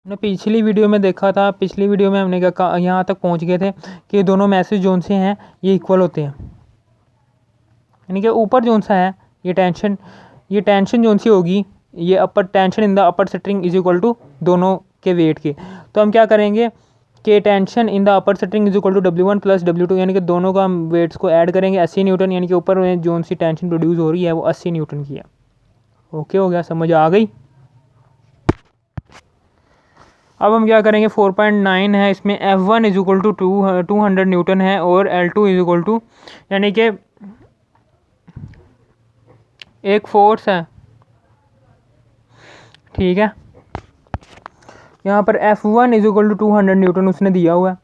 हमने पिछली वीडियो में देखा था, पिछली वीडियो में हमने क्या यहाँ तक पहुँच गए थे कि दोनों मैसेज जोन से हैं ये इक्वल होते हैं, यानी कि ऊपर जोन सा है ये टेंशन जोन सी होगी, ये upper tension in the upper string is equal to दोनों के वेट के। तो हम क्या करेंगे कि tension in the upper string is equal to W1 plus W2, यानी कि दोनों का हम वेट्स को ऐड करेंगे 80 न्यूटन, यानी कि ऊपर में जोन सी टेंशन प्रोड्यूस हो रही है वो 80 न्यूटन की है। ओके हो गया, समझ आ गई। अब हम क्या करेंगे 4.9 है, इसमें F1 is equal to 200 Newton है और L2 इज इक्वल टू, यानी कि एक फोर्स है, ठीक है। यहाँ पर F1 is equal to 200 Newton उसने दिया हुआ है,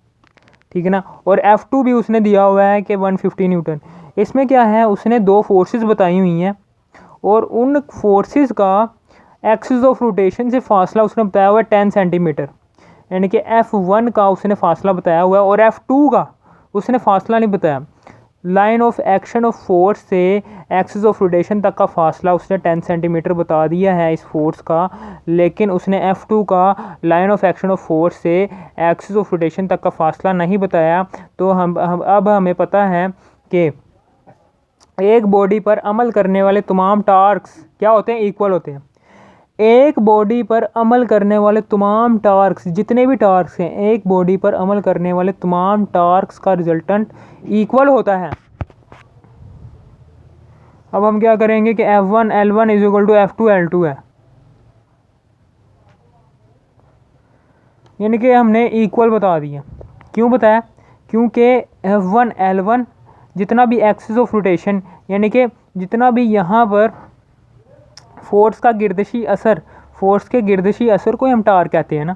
ठीक है ना, और F2 भी उसने दिया हुआ है कि 150 न्यूटन। इसमें क्या है, उसने दो फोर्सेस बताई हुई हैं और उन फोर्सेस का एक्सिस ऑफ रोटेशन से फासला उसने बताया हुआ है 10 सेंटीमीटर, यानी कि F1 का उसने फासला बताया हुआ है और F2 का उसने फासला नहीं बताया। Line of action of force से एक्सिस ऑफ रोटेशन तक का फासला उसने 10 सेंटीमीटर बता दिया है इस फोर्स का, लेकिन उसने F2 का line of action of force से एक्सिस ऑफ रोटेशन तक का फासला नहीं बताया। तो हम अब हमें पता है कि एक बॉडी पर अमल करने वाले तमाम टार्क्स क्या होते हैं, इक्वल होते हैं। एक बॉडी पर अमल करने वाले तमाम टार्क्स, जितने भी टार्क्स हैं, एक बॉडी पर अमल करने वाले तमाम टार्क्स का रिजल्टेंट इक्वल होता है। अब हम क्या करेंगे कि F1 L1 is equal to F2 L2 है, यानी कि हमने इक्वल बता दिया। क्यों बताया, क्योंकि F1 L1 जितना भी एक्सिस ऑफ रोटेशन, यानी कि जितना भी यहाँ पर फोर्स का गिरदशी असर, फोर्स के गिरदशी असर को हम टार्क कहते हैं ना,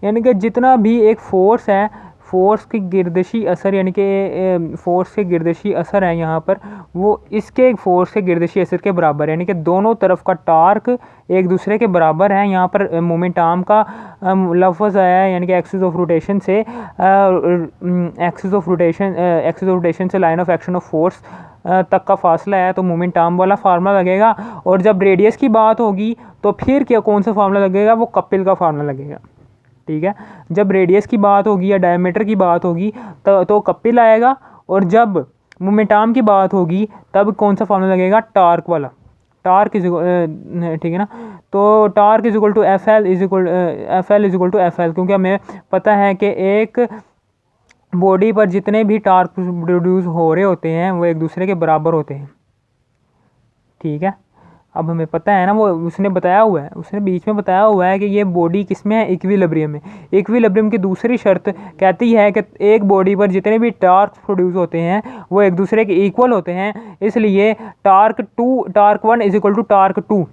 यानी कि जितना भी एक फोर्स है, फोर्स की गिरदशी असर, यानी कि फोर्स के गिरदशी असर है यहाँ पर, वो इसके फोर्स के गिरदशी असर के बराबर है, यानी कि दोनों तरफ का टार्क एक दूसरे के बराबर है। यहाँ पर मोमेंट आर्म का लफ्ज़ आया है, यानी कि एक्सिस ऑफ रोटेशन से एक्सिस ऑफ रोटेशन से line of action of force तक का फासला है, तो मोमेंट आर्म वाला फार्मूला लगेगा। और जब रेडियस की बात होगी तो फिर क्या कौन सा फार्मूला लगेगा, वो कपिल का फार्मूला लगेगा, ठीक है। जब रेडियस की बात होगी या डायमीटर की बात होगी तो कपिल आएगा, और जब मोमेंट आर्म की बात होगी तब कौन सा फार्मूला लगेगा, टार्क वाला, टार्क इज, ठीक है ना। तो torque is equal to FL is equal to FL, क्योंकि हमें पता है कि एक बॉडी पर जितने भी टार्क प्रोड्यूस हो रहे होते हैं वो एक दूसरे के बराबर होते हैं, ठीक है। अब हमें पता है ना, वो उसने बताया हुआ है, उसने बीच में बताया हुआ है कि ये बॉडी किस में है, इक्विलिब्रियम में। इक्विलिब्रियम की दूसरी शर्त कहती है कि एक बॉडी पर जितने भी टार्क प्रोड्यूस होते हैं वो एक दूसरे के इक्वल होते हैं, इसलिए torque 1 is equal to torque 2,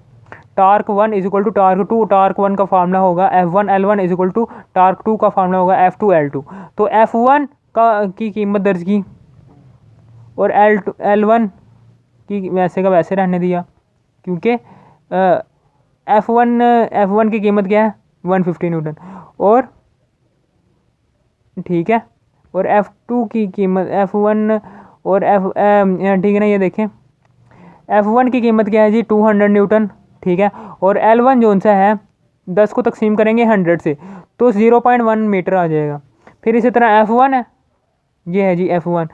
torque 1 is equal to torque 2, torque 1 का फार्मूला होगा F1 L1 is equal to torque 2 का फार्मूला होगा F2 L2। तो F1 की कीमत दर्ज की और L1 की वैसे का वैसे रहने दिया, क्योंकि F1 की कीमत क्या है 150 न्यूटन, और ठीक है, और F2 की कीमत F1 और ठीक है ना, ये देखें F1 की कीमत क्या है जी 200 न्यूटन, ठीक है, और L1 जो सा है 10 को तकसीम करेंगे 100 से तो 0.1 मीटर आ जाएगा। फिर इसी तरह F1 है, ये है जी F1,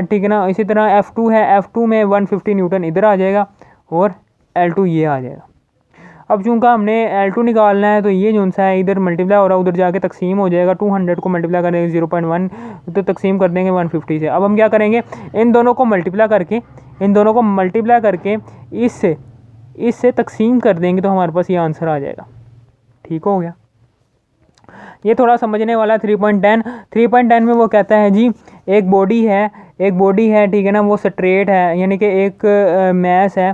ठीक है ना। इसी तरह F2 है, F2 में 150 न्यूटन इधर आ जाएगा और L2 ये आ जाएगा। अब चूँकि हमने L2 निकालना है तो ये जो सा है इधर मल्टीप्लाई हो रहा है, उधर जाके तकसीम हो जाएगा, 200 को मल्टीप्लाई करेंगे 0.1 तो तकसीम कर देंगे 150 से। अब हम क्या करेंगे, इन दोनों को मल्टीप्लाई करके इससे तकसीम कर देंगे तो हमारे पास ये आंसर आ जाएगा, ठीक हो गया। ये थोड़ा समझने वाला 3.10 में वो कहता है जी एक बॉडी है, ठीक है ना, वो स्ट्रेट है, यानी कि एक मैस है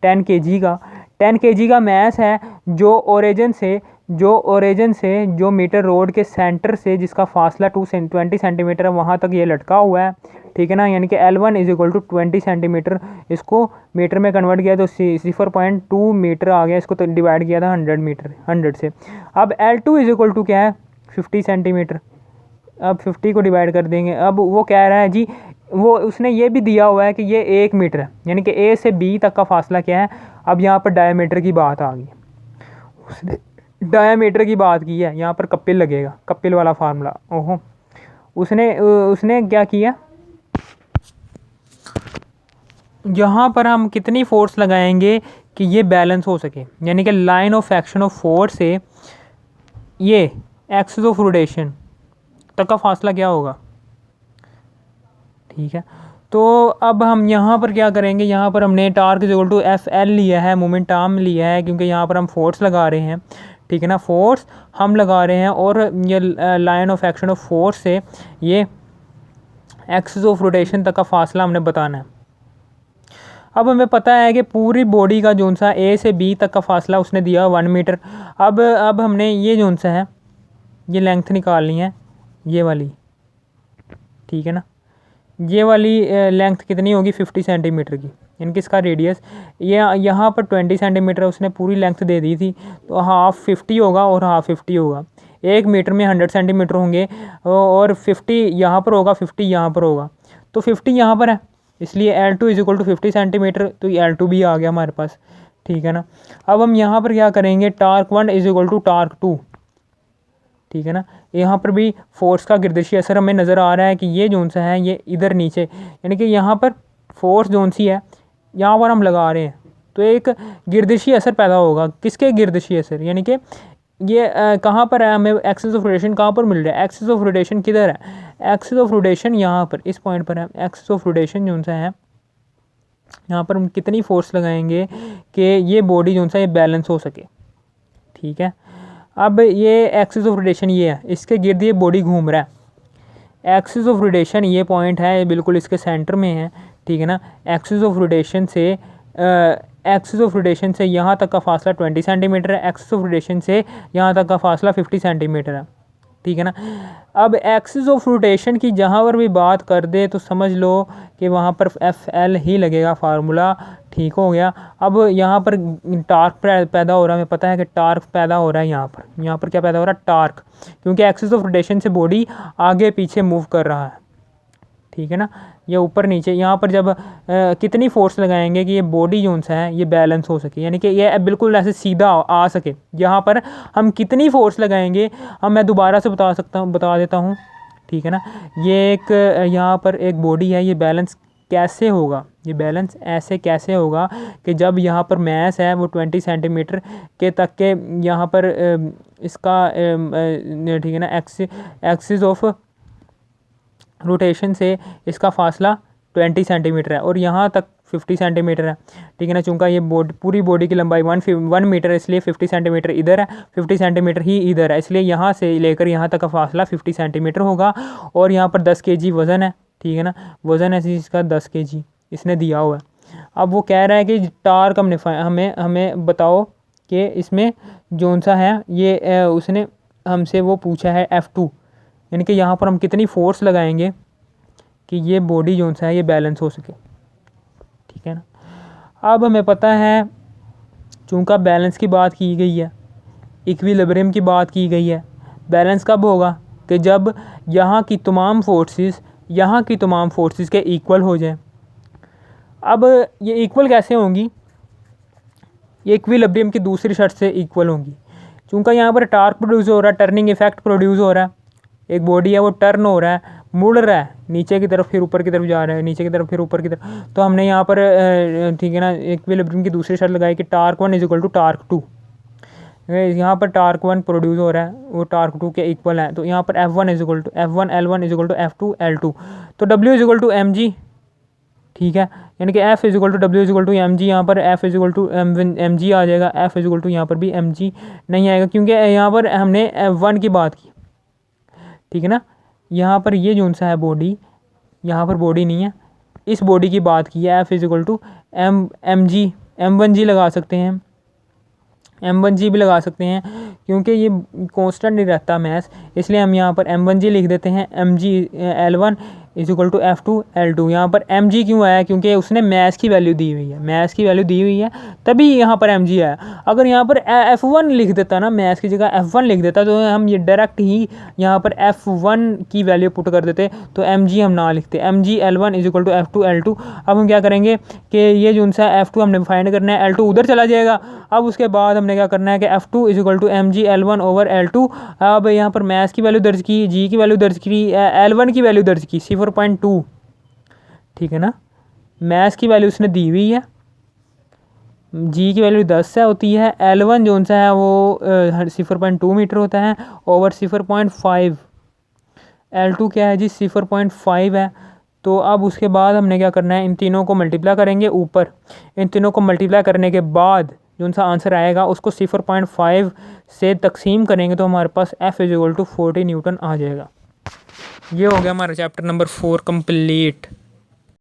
10 kg का, 10 kg का मैस है जो ओरिजिन से जो मीटर रोड के सेंटर से जिसका फासला 20 सेंटीमीटर है वहाँ तक ये लटका हुआ है, ठीक है ना, यानी कि L1 is equal to 20 centimetre, इसको मीटर में कन्वर्ट किया तो 0.2 मीटर आ गया, इसको तो डिवाइड किया था 100 से। अब L2 इज इक्वल टू क्या है 50 सेंटीमीटर, अब 50 को डिवाइड कर देंगे। अब वो कह रहा है जी, वो उसने ये भी दिया हुआ है कि ये 1 मीटर है, यानी कि A से B तक का फासला क्या है। अब यहाँ पर डायमीटर की बात आ गई, उसने डायामीटर की बात की है, यहाँ पर कपिल लगेगा, कपिल वाला फार्मूला। ओहो, उसने उसने क्या किया, यहाँ पर हम कितनी फोर्स लगाएंगे कि ये बैलेंस हो सके, यानी कि line of action of force से ये एक्सिस ऑफ रोटेशन तक का फासला क्या होगा। ठीक है, तो अब हम यहाँ पर क्या करेंगे, यहाँ पर हमने torque equal to F L लिया है, मोमेंट आर्म लिया है, क्योंकि यहाँ पर हम फोर्स लगा रहे हैं। ठीक है ना, फोर्स हम लगा रहे हैं और ये line of action of force से ये एक्सिस ऑफ रोटेशन तक का फासला हमने बताना है। अब हमें पता है कि पूरी बॉडी का जोन सा ए से बी तक का फासला उसने दिया 1 मीटर। अब हमने ये जोन सा है ये लेंथ निकालनी है, ये वाली। ठीक है ना, ये वाली लेंथ कितनी होगी 50 सेंटीमीटर की, यानी कि इसका रेडियस ये यहाँ पर 20 सेंटीमीटर उसने पूरी लेंथ दे दी थी, तो हाफ 50 होगा और हाफ 50 होगा। 1 मीटर में 100 सेंटीमीटर होंगे और 50 यहाँ पर होगा, 50 यहाँ पर होगा, तो 50 यहाँ पर है, इसलिए L2 is equal to 50 centimetre, तो L2 भी आ गया हमारे पास। ठीक है ना, अब हम यहाँ पर क्या करेंगे, torque 1 is equal to torque 2। ठीक है ना, यहाँ पर भी फोर्स का गिरदशी असर हमें नज़र आ रहा है कि ये जोन सा है ये इधर नीचे, यानी कि यहाँ पर फोर्स जोन सी है यहाँ पर हम लगा रहे हैं, तो एक गिरदशी असर पैदा होगा। किसके गिरदशी असर, यानी कि ये कहाँ पर है, हमें एक्सिस ऑफ रोटेशन कहाँ पर मिल रहा है, एक्सिस ऑफ रोटेशन किधर है, एक्सिस ऑफ रोटेशन यहाँ पर इस पॉइंट पर है। एक्सिस ऑफ रोटेशन जोन सा है यहाँ पर हम कितनी फोर्स लगाएंगे कि ये बॉडी जोन सा ये बैलेंस हो सके। ठीक है, अब ये एक्सिस ऑफ रोटेशन ये है, इसके गिर्द ये बॉडी घूम रहा है। एक्सिस ऑफ रोटेशन ये पॉइंट है, ये बिल्कुल इसके सेंटर में है। ठीक है ना, एक्सिस ऑफ रोटेशन से यहाँ तक का फासला 20 सेंटीमीटर है, एक्सिस ऑफ रोटेशन से यहाँ तक का फासला 50 सेंटीमीटर है। ठीक है ना, अब एक्सिस ऑफ रोटेशन की जहाँ पर भी बात कर दे तो समझ लो कि वहाँ पर एफ एल ही लगेगा फार्मूला। ठीक हो गया, अब यहाँ पर टार्क पैदा हो रहा है, हमें पता है कि टार्क पैदा हो रहा है यहाँ पर क्या पैदा हो रहा है, टार्क, क्योंकि एक्सिस ऑफ रोटेशन से बॉडी आगे पीछे मूव कर रहा है। ठीक है ना, ये ऊपर नीचे, यहाँ पर जब कितनी फोर्स लगाएंगे कि ये बॉडी जोन सा है ये बैलेंस हो सके, यानी कि ये बिल्कुल ऐसे सीधा आ सके, यहाँ पर हम कितनी फोर्स लगाएंगे हम मैं दोबारा से बता देता हूँ। ठीक है ना, ये एक यहाँ पर एक बॉडी है, ये बैलेंस कैसे होगा, ये बैलेंस ऐसे कैसे होगा कि जब यहाँ पर मैस है वो 20 सेंटीमीटर के तक के यहाँ पर इसका ठीक है ना एक्सिस ऑफ रोटेशन से इसका फासला 20 सेंटीमीटर है और यहाँ तक 50 सेंटीमीटर है। ठीक है ना, चूँकि ये पूरी बॉडी की लंबाई 1 मीटर है, इसलिए 50 सेंटीमीटर इधर है, 50 सेंटीमीटर ही इधर है, इसलिए यहाँ से लेकर यहाँ तक का फासला 50 सेंटीमीटर होगा। और यहाँ पर 10 केजी वज़न है। ठीक है ना, वज़न है इसका 10 केजी इसने दिया हुआ है। अब वो कह रहा है कि टार्क हमें बताओ कि इसमें जोन सा है ये उसने हमसे वो पूछा है F2, यानी कि यहाँ पर हम कितनी फोर्स लगाएंगे कि ये बॉडी जोन सा है ये बैलेंस हो सके। ठीक है ना, अब हमें पता है चूँकि बैलेंस की बात की गई है, इक्विलिब्रियम की बात की गई है, बैलेंस कब होगा कि जब यहाँ की तमाम फोर्सेस के इक्वल हो जाए। अब ये इक्वल कैसे होंगी, ये इक्विलिब्रियम की दूसरी शर्त से इक्वल होंगी। चूँकि यहाँ पर टार्क प्रोड्यूस हो रहा है, टर्निंग इफेक्ट प्रोड्यूस हो रहा है, एक बॉडी है वो टर्न हो रहा है, मुड़ रहा है नीचे की तरफ, फिर ऊपर की तरफ जा रहा है, नीचे की तरफ फिर ऊपर की तरफ, तो हमने यहाँ पर ठीक है ना इक्विलिब्रियम की दूसरी शर्त लगाई कि torque 1 is equal to torque 2। यहाँ पर टार्क 1 प्रोड्यूस हो रहा है वो टार्क 2 के इक्वल है, तो यहाँ पर F1 is equal to F1 L1 is equal to F2 L2, तो W is equal to mg। ठीक है, यानी कि F is equal to W is equal to mg, यहाँ पर F is equal to mg आ जाएगा, F इज इक्वल टू यहाँ पर भी mg नहीं आएगा क्योंकि यहाँ पर हमने F1 की बात की। ठीक है ना, यहाँ पर ये जोन सा है बॉडी, यहाँ पर बॉडी नहीं है, इस बॉडी की बात की है, F is equal to mg, m1g लगा सकते हैं, m1g भी लगा सकते हैं क्योंकि ये कांस्टेंट नहीं रहता मैस, इसलिए हम यहाँ पर m1g लिख देते हैं। mg L1 is equal to F2L2। यहाँ पर mg क्यों आया, क्योंकि उसने मैस की वैल्यू दी हुई है, मैस की वैल्यू दी हुई है तभी यहाँ पर mg आया। अगर यहाँ पर F1 लिख देता ना, मैस की जगह F1 लिख देता तो हम ये डायरेक्ट ही यहाँ पर F1 की वैल्यू पुट कर देते, तो mg हम ना लिखते, mg L1 is equal to F2L2। अब हम क्या करेंगे कि ये जो सा F2 हमने फाइंड करना है, L2 उधर चला जाएगा। अब उसके बाद हमने क्या करना है कि F2 is equal to mg L1 over L2। अब यहाँ पर मैस की वैल्यू दर्ज की, जी की वैल्यू दर्ज की, L1 की वैल्यू दर्ज की 0.2, ठीक है ना। मैस की वैल्यू उसने दी हुई है, जी की वैल्यू 10 है होती है, L1 जो सा है वो 0.2 मीटर होता है ओवर 0.5, L2 क्या है जी 0.5 है। तो अब उसके बाद हमने क्या करना है, इन तीनों को मल्टीप्लाई करेंगे ऊपर, इन तीनों को मल्टीप्लाई करने के बाद जो सा आंसर आएगा उसको 0.5 से तकसीम करेंगे तो हमारे पास F is equal to 40 newton आ जाएगा। ये हो गया हमारा चैप्टर नंबर 4 कंप्लीट।